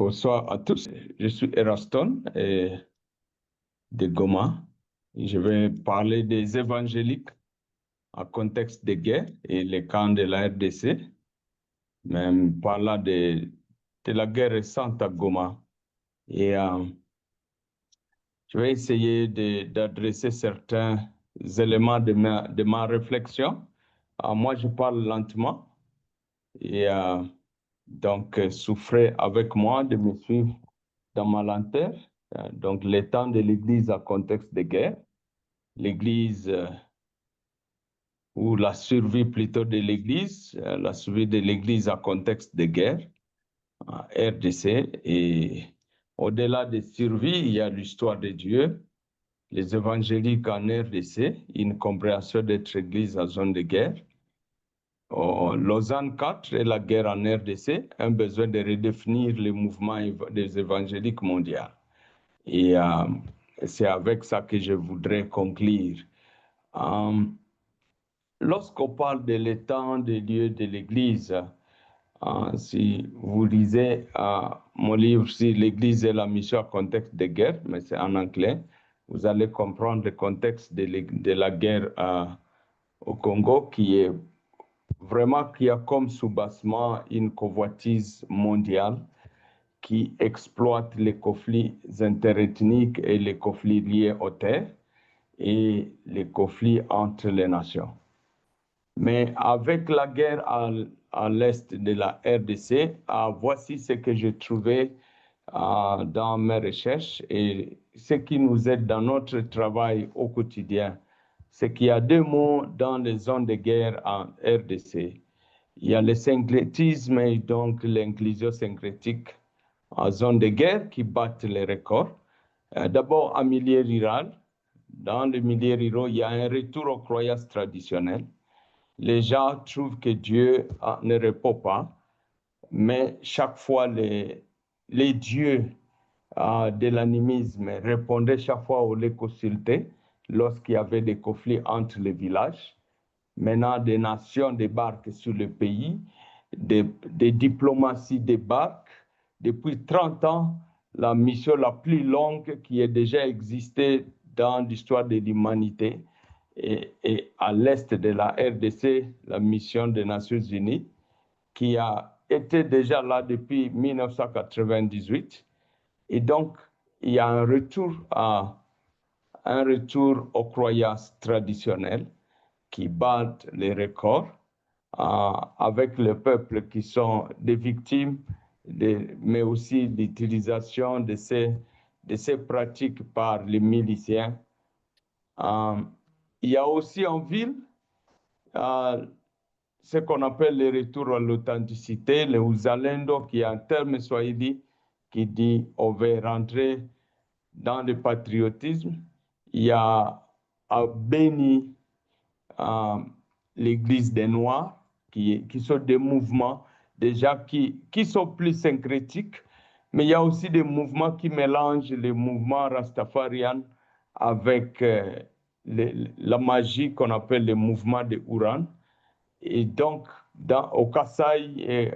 Bonsoir à tous. Je suis Eraston de Goma. Je vais parler des évangéliques en contexte de guerre et les camps de la RDC, même parlant de la guerre récente à Goma. Et je vais essayer d'adresser certains éléments de ma réflexion. Moi, je parle lentement et donc souffrez avec moi de me suivre dans ma lenteur. Donc, les temps de l'Église en contexte de guerre, l'Église ou la survie plutôt de l'Église, la survie de l'Église en contexte de guerre, RDC. Et au-delà de survie, il y a l'histoire de Dieu, les évangéliques en RDC, une compréhension d'être Église en zone de guerre. Lausanne 4 et la guerre en RDC, un besoin de redéfinir le mouvement des évangéliques mondiaux. Et c'est avec ça que je voudrais conclure. Lorsqu'on parle de l'état des lieux de l'Église, si vous lisez mon livre sur l'Église et la mission en contexte de guerre, mais c'est en anglais, vous allez comprendre le contexte de la guerre au Congo qui a comme soubassement une convoitise mondiale qui exploite les conflits interethniques et les conflits liés aux terres et les conflits entre les nations. Mais avec la guerre à l'est de la RDC, voici ce que j'ai trouvé dans mes recherches et ce qui nous aide dans notre travail au quotidien. C'est qu'il y a deux mots dans les zones de guerre en RDC. Il y a le syncrétisme et donc l'inclusion syncrétique en zone de guerre qui battent les records. D'abord, en milieu rural. Dans le milieu rural, il y a un retour aux croyances traditionnelles. Les gens trouvent que Dieu ne répond pas, mais chaque fois, les dieux de l'animisme répondaient chaque fois aux les consultés lorsqu'il y avait des conflits entre les villages. Maintenant, des nations débarquent sur le pays, des diplomaties débarquent. Depuis 30 ans, la mission la plus longue qui a déjà existé dans l'histoire de l'humanité, et à l'est de la RDC, la mission des Nations Unies, qui a été déjà là depuis 1998. Et donc, il y a un retour aux croyances traditionnelles qui battent les records, avec les peuples qui sont des victimes, mais aussi l'utilisation de ces pratiques par les miliciens. Il y a aussi en ville ce qu'on appelle le retour à l'authenticité, le uzalendo, qui est un terme swahili qui dit on veut rentrer dans le patriotisme. Il y a à Beni l'Église des Noirs, qui sont des mouvements déjà qui sont plus syncrétiques, mais il y a aussi des mouvements qui mélangent les mouvements rastafarian avec la magie qu'on appelle le mouvement de Ouran. Et donc, au Kasaï,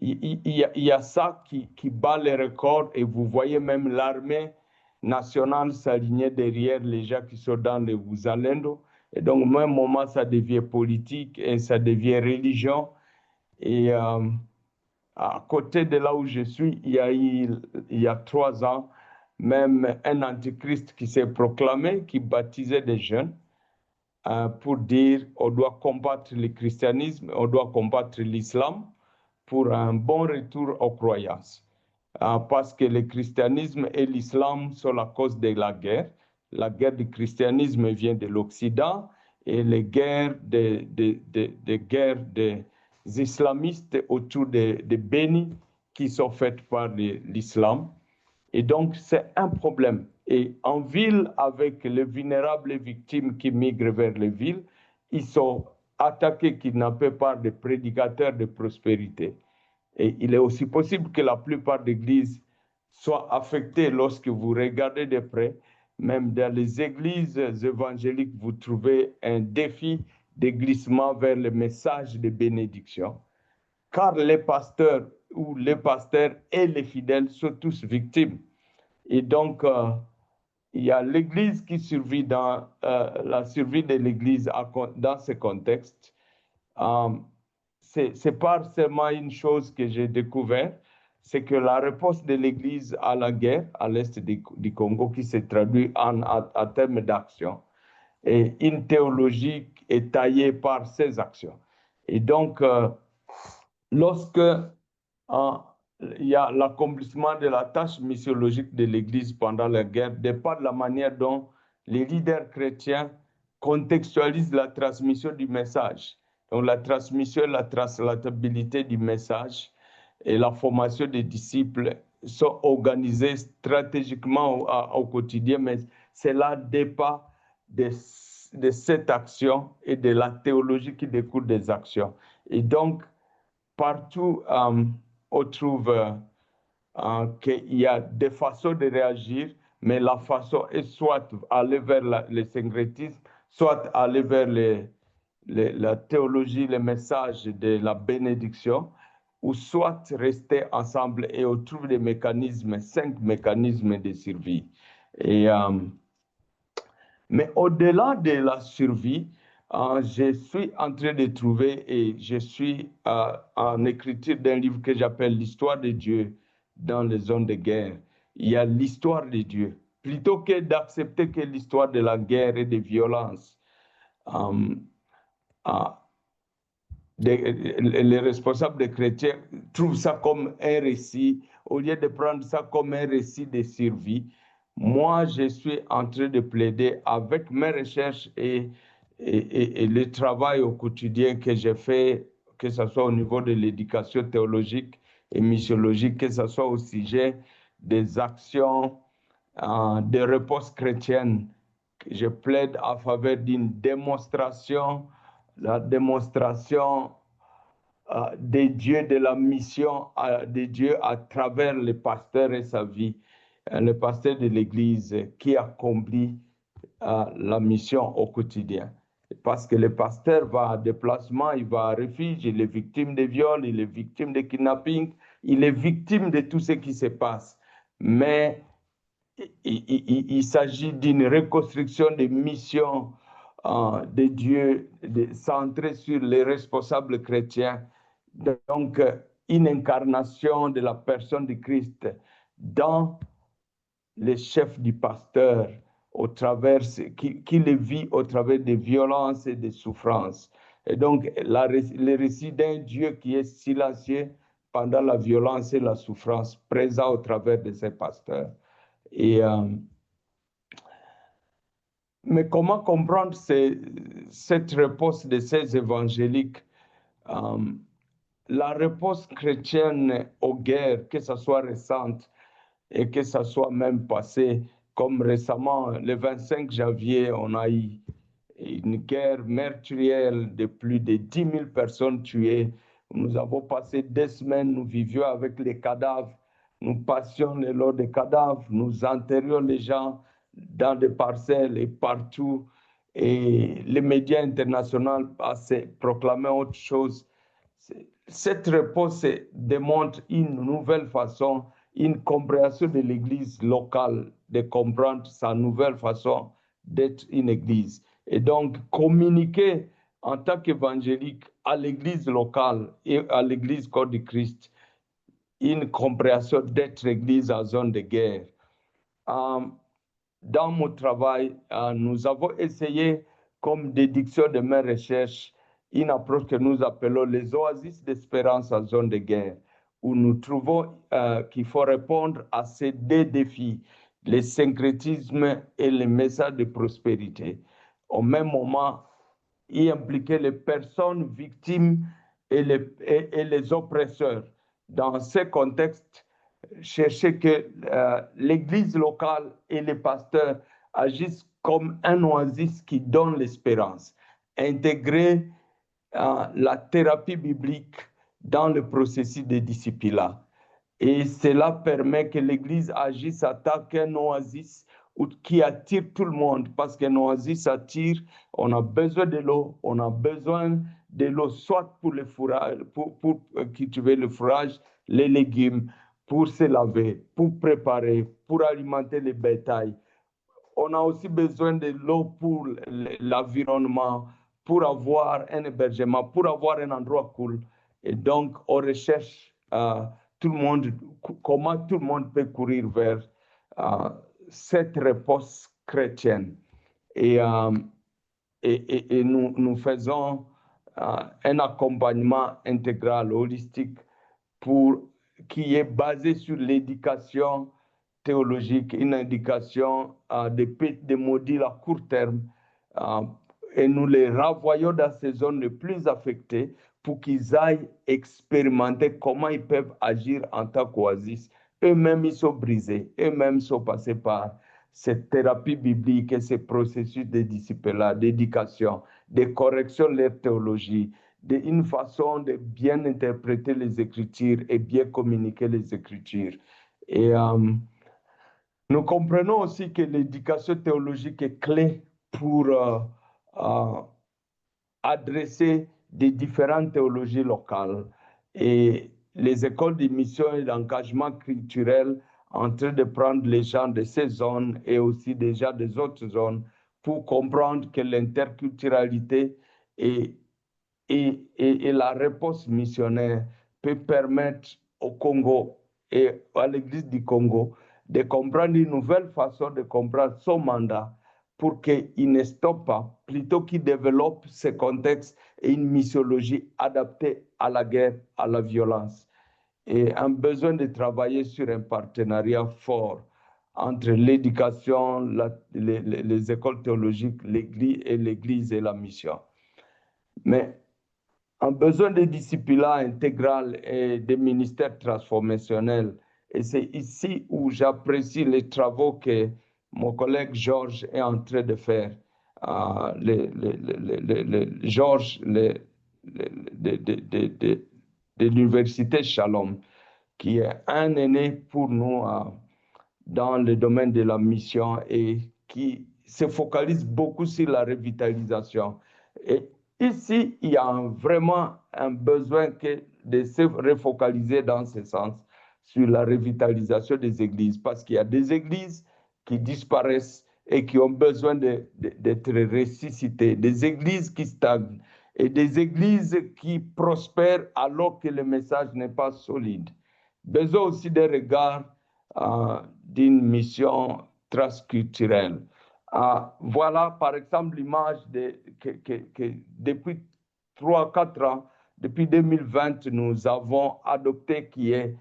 il y a ça qui bat les records, et vous voyez même l'armée nationale s'aligner derrière les gens qui sont dans les Wuzalendo. Et donc, au même moment, ça devient politique et ça devient religion. Et à côté de là où je suis, il y a 3 ans, même un antichrist qui s'est proclamé, qui baptisait des jeunes pour dire on doit combattre le christianisme, on doit combattre l'islam pour un bon retour aux croyances. Parce que le christianisme et l'islam sont la cause de la guerre. La guerre du christianisme vient de l'Occident et les guerres des islamistes autour de Beni qui sont faites par l'islam. Et donc, c'est un problème. Et en ville, avec les vulnérables victimes qui migrent vers les villes, ils sont attaqués, kidnappés par des prédicateurs de prospérité. Et il est aussi possible que la plupart des églises soient affectées lorsque vous regardez de près. Même dans les églises évangéliques, vous trouvez un défi de glissement vers le message de bénédiction. Car les pasteurs où les pasteurs et les fidèles sont tous victimes. Et donc, il y a l'Église qui survit dans la survie de l'Église dans ce contexte. C'est pas seulement une chose que j'ai découvert, c'est que la réponse de l'Église à la guerre à l'est du Congo, qui se traduit en termes d'action, et une théologie est taillée par ces actions. Et donc, lorsque il y a l'accomplissement de la tâche missiologique de l'Église pendant la guerre, dépend de la manière dont les leaders chrétiens contextualisent la transmission du message. Donc la transmission et la translatabilité du message et la formation des disciples sont organisées stratégiquement au quotidien, mais cela dépend de cette action et de la théologie qui découle des actions. Et donc, partout, on trouve qu'il y a des façons de réagir, mais la façon est soit aller vers le syncrétisme, soit aller vers la théologie, le message de la bénédiction, ou soit rester ensemble et on trouve des mécanismes, 5 mécanismes de survie. Et, mais au-delà de la survie, je suis en train de trouver et je suis en écriture d'un livre que j'appelle l'histoire de Dieu dans les zones de guerre. Il y a l'histoire de Dieu. Plutôt que d'accepter que l'histoire de la guerre et des violences, les responsables des chrétiens trouvent ça comme un récit, au lieu de prendre ça comme un récit de survie. Moi, je suis en train de plaider avec mes recherches et le travail au quotidien que j'ai fait, que ce soit au niveau de l'éducation théologique et missiologique, que ce soit au sujet des actions de réponse chrétienne. Je plaide en faveur d'une démonstration, la démonstration des dieux, de la mission de Dieu à travers le pasteur et sa vie, le pasteur de l'Église qui accomplit la mission au quotidien. Parce que le pasteur va à déplacement, il va à refuge, il est victime de viols, il est victime de kidnapping, il est victime de tout ce qui se passe. Mais il s'agit d'une reconstruction des missions de Dieu centrée sur les responsables chrétiens. Donc, une incarnation de la personne de Christ dans les chefs du pasteur au travers, qui le vit au travers des violences et des souffrances. Et donc, le récit d'un Dieu qui est silencieux pendant la violence et la souffrance, présent au travers de ses pasteurs. Et, mais comment comprendre cette réponse de ces évangéliques? La réponse chrétienne aux guerres, que ce soit récente et que ce soit même passée, comme récemment, le 25 janvier, on a eu une guerre meurtrière de plus de 10 000 personnes tuées. Nous avons passé 2 semaines, nous vivions avec les cadavres, nous passions le lot des cadavres, nous enterrions les gens dans des parcelles et partout. Et les médias internationaux proclamaient autre chose. Cette réponse démontre une nouvelle façon, une compréhension de l'Église locale, de comprendre sa nouvelle façon d'être une Église. Et donc, communiquer en tant qu'évangélique à l'Église locale et à l'Église corps du Christ, une compréhension d'être Église en zone de guerre. Dans mon travail, nous avons essayé, comme déduction de mes recherches, une approche que nous appelons les oasis d'espérance en zone de guerre, où nous trouvons qu'il faut répondre à ces 2 défis, le syncrétisme et le message de prospérité. Au même moment, y impliquer les personnes victimes et les oppresseurs. Dans ce contexte, chercher que l'Église locale et les pasteurs agissent comme un oasis qui donne l'espérance. Intégrer la thérapie biblique dans le processus de disciplina. Et cela permet que l'Église agisse en tant qu'un oasis qui attire tout le monde, parce qu'un oasis attire, on a besoin de l'eau, on a besoin de l'eau, soit pour le fourrage, pour cultiver le fourrage, les légumes, pour se laver, pour préparer, pour alimenter les bétails. On a aussi besoin de l'eau pour l'environnement, pour avoir un hébergement, pour avoir un endroit cool. Et donc, on recherche tout le monde, comment tout le monde peut courir vers cette réponse chrétienne. Et, nous faisons un accompagnement intégral, holistique, qui est basé sur l'éducation théologique, une indication des modules à court terme, et nous les renvoyons dans ces zones les plus affectées pour qu'ils aillent expérimenter comment ils peuvent agir en tant qu'oasis. Eux-mêmes, ils sont brisés, eux-mêmes sont passés par cette thérapie biblique et ces processus de disciple-là, d'éducation, de correction de leur théologie, une façon de bien interpréter les Écritures et bien communiquer les Écritures. Et nous comprenons aussi que l'éducation théologique est clé pour adresser des différentes théologies locales. Et les écoles de mission et d'engagement culturel en train de prendre les gens de ces zones et aussi des gens des autres zones pour comprendre que l'interculturalité et la réponse missionnaire peut permettre au Congo et à l'Église du Congo de comprendre une nouvelle façon de comprendre son mandat pour qu'il ne stoppe pas, plutôt qu'il développe ce contexte et une missiologie adaptée à la guerre, à la violence. Et un besoin de travailler sur un partenariat fort entre l'éducation, les écoles théologiques, l'Église et la mission. Mais un besoin de disciplina intégral et de ministère transformationnel. Et c'est ici où j'apprécie les travaux que mon collègue Georges est en train de faire. Georges de l'Université Shalom, qui est un aîné pour nous dans le domaine de la mission et qui se focalise beaucoup sur la revitalisation. Et ici, il y a vraiment un besoin de se refocaliser dans ce sens sur la revitalisation des églises, parce qu'il y a des églises qui disparaissent et qui ont besoin d'être ressuscitées, des églises qui stagnent et des églises qui prospèrent alors que le message n'est pas solide. Besoin aussi de regard d'une mission transculturelle. Voilà, par exemple, l'image que depuis 3-4 ans, depuis 2020, nous avons adopté, qui est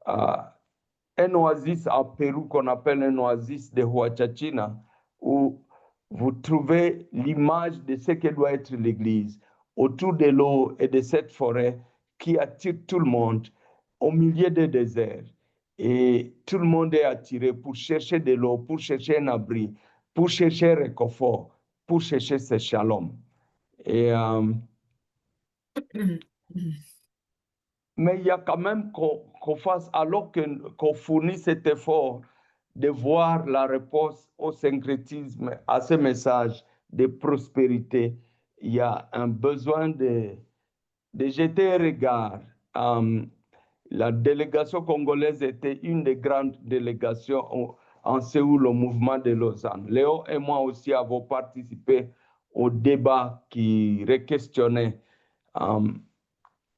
un oasis à Pérou qu'on appelle un oasis de Huachachina, où vous trouvez l'image de ce que doit être l'Église, autour de l'eau et de cette forêt qui attire tout le monde, au milieu des déserts. Et tout le monde est attiré pour chercher de l'eau, pour chercher un abri, pour chercher un réconfort, pour chercher ce shalom. Et, mais il y a quand même qu'on fasse, alors qu'on fournit cet effort de voir la réponse au syncrétisme, à ce message de prospérité, il y a un besoin de jeter un regard. La délégation congolaise était une des grandes délégations en Séoul au mouvement de Lausanne. Léo et moi aussi avons participé au débat qui requestionnait.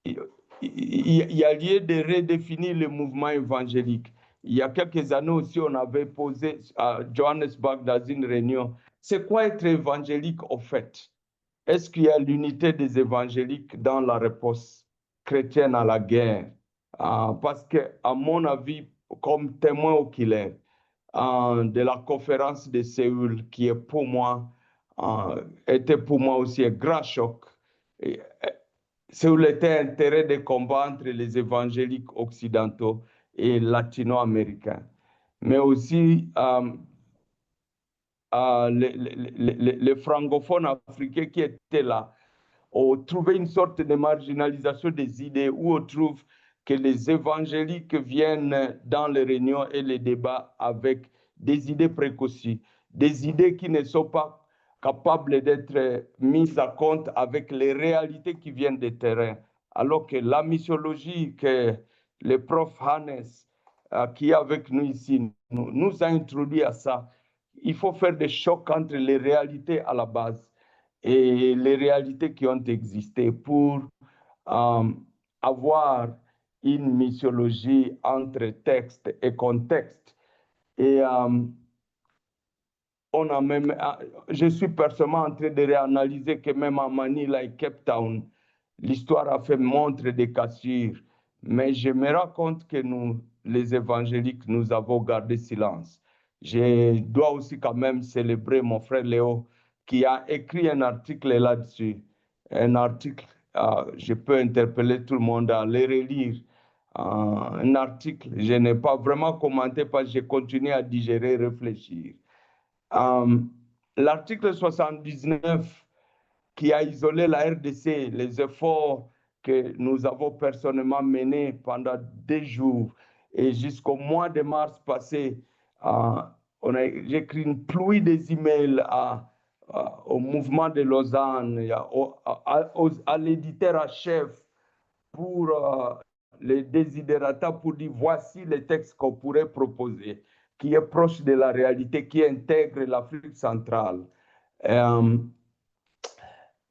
Il y a lieu de redéfinir le mouvement évangélique. Il y a quelques années aussi, on avait posé à Johannesburg dans une réunion, c'est quoi être évangélique au fait? Est-ce qu'il y a l'unité des évangéliques dans la réponse chrétienne à la guerre? Parce que, à mon avis, comme témoin oculaire de la conférence de Séoul, qui est pour moi, était pour moi aussi un grand choc. Séoul était un terrain de combat entre les évangéliques occidentaux et latino-américains, mais aussi les francophones africains qui étaient là ont trouvé une sorte de marginalisation des idées, où on trouve que les évangéliques viennent dans les réunions et les débats avec des idées préconçues, des idées qui ne sont pas capables d'être mises à compte avec les réalités qui viennent des terrains. Alors que la missiologie que le prof Hannes, qui est avec nous ici, nous a introduit à ça. Il faut faire des chocs entre les réalités à la base et les réalités qui ont existé pour avoir une missiologie entre texte et contexte. Et on a même, je suis personnellement en train de réanalyser que même à Manila et Cape Town, l'histoire a fait montre des cassures. Mais je me rends compte que nous, les évangéliques, nous avons gardé silence. Je dois aussi quand même célébrer mon frère Léo qui a écrit un article là-dessus. Un article, je peux interpeller tout le monde à le relire. Un article, je n'ai pas vraiment commenté parce que j'ai continué à digérer, réfléchir. L'article 79 qui a isolé la RDC, les efforts que nous avons personnellement menés pendant des jours et jusqu'au mois de mars passé, j'ai écrit une pluie des emails au mouvement de Lausanne, à l'éditeur à chef pour les désidérata pour dire voici les textes qu'on pourrait proposer, qui est proche de la réalité, qui intègre l'Afrique centrale.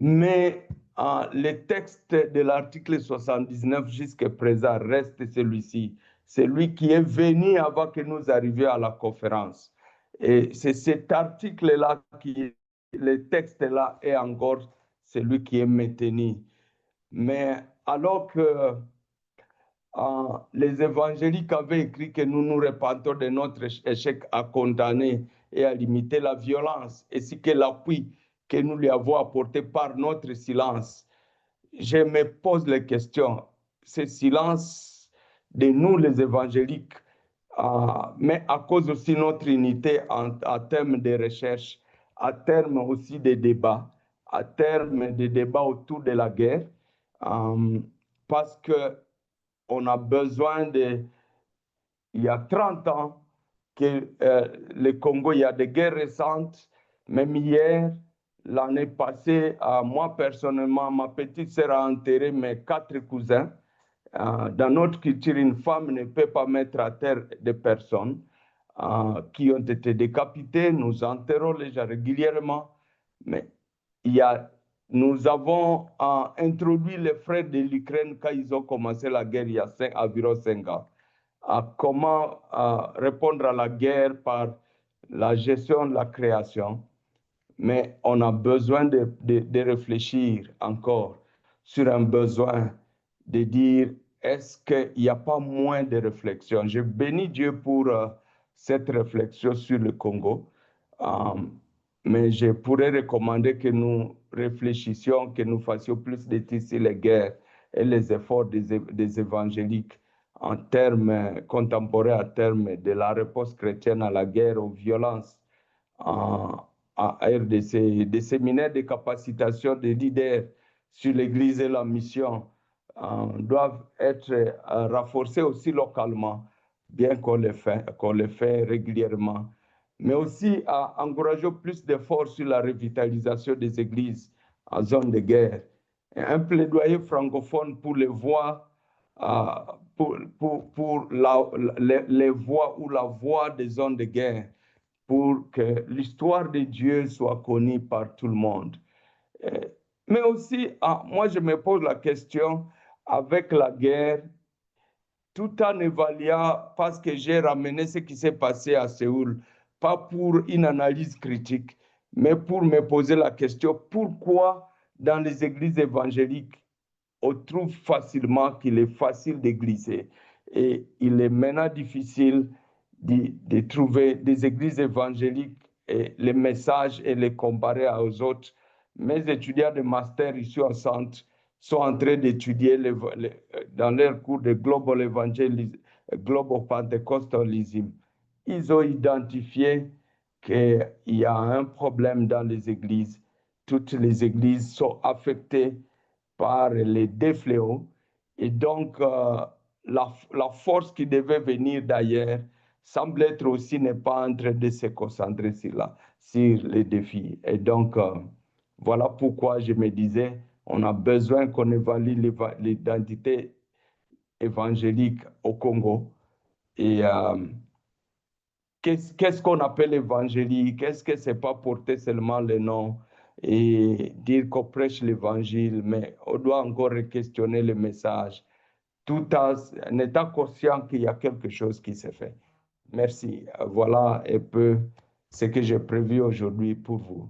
Mais le texte de l'article 79 jusqu'à présent reste celui-ci. C'est lui qui est venu avant que nous arrivions à la conférence. Et c'est cet article-là, le texte-là est encore celui qui est maintenu. Mais alors que les évangéliques avaient écrit que nous nous repentons de notre échec à condamner et à limiter la violence, ainsi que l'appui que nous lui avons apporté par notre silence. Je me pose la question, ce silence de nous les évangéliques, mais à cause aussi de notre unité en termes de recherche, à terme aussi des débats, à terme des débats autour de la guerre, parce que on a besoin de... Il y a 30 ans que le Congo, il y a des guerres récentes. Même hier, l'année passée, moi personnellement, ma petite sœur a enterré mes 4 cousins. Dans notre culture, une femme ne peut pas mettre à terre des personnes qui ont été décapitées. Nous enterrons les gens régulièrement. Mais il y a nous avons introduit les frères de l'Ukraine quand ils ont commencé la guerre il y a environ 5 ans. Comment répondre à la guerre par la gestion de la création. Mais on a besoin de réfléchir encore sur un besoin de dire, est-ce qu'il n'y a pas moins de réflexion? Je bénis Dieu pour cette réflexion sur le Congo. Mais je pourrais recommander que nous réfléchissions, que nous fassions plus de tisser les guerres et les efforts des évangéliques en termes contemporains, en termes de la réponse chrétienne à la guerre, aux violences à RDC, des séminaires de capacitation des leaders sur l'Église et la mission doivent être renforcés aussi localement, bien qu'on les fait régulièrement, mais aussi à encourager plus d'efforts sur la revitalisation des églises en zone de guerre. Et un plaidoyer francophone pour les voix, pour les voix ou la voix des zones de guerre, pour que l'histoire de Dieu soit connue par tout le monde. Mais aussi, moi je me pose la question, avec la guerre, tout en évaluant, parce que j'ai ramené ce qui s'est passé à Séoul, pas pour une analyse critique, mais pour me poser la question, pourquoi dans les églises évangéliques, on trouve facilement qu'il est facile de glisser et il est maintenant difficile de trouver des églises évangéliques et les messages et les comparer aux autres. Mes étudiants de master ici en centre sont en train d'étudier dans leur cours de Global Evangelism, Global Pentecostalism. Ils ont identifié qu'il y a un problème dans les églises. Toutes les églises sont affectées par les deux fléaux. Et donc, la force qui devait venir d'ailleurs, semble être aussi n'est pas en train de se concentrer sur les défis. Et donc, voilà pourquoi je me disais, on a besoin qu'on évalue l'identité évangélique au Congo. Et qu'est-ce qu'on appelle évangélique? Est-ce que c'est pas porter seulement le nom et dire qu'on prêche l'évangile, mais on doit encore questionner le message, tout en étant conscient qu'il y a quelque chose qui s'est fait. Merci. Voilà un peu ce que j'ai prévu aujourd'hui pour vous.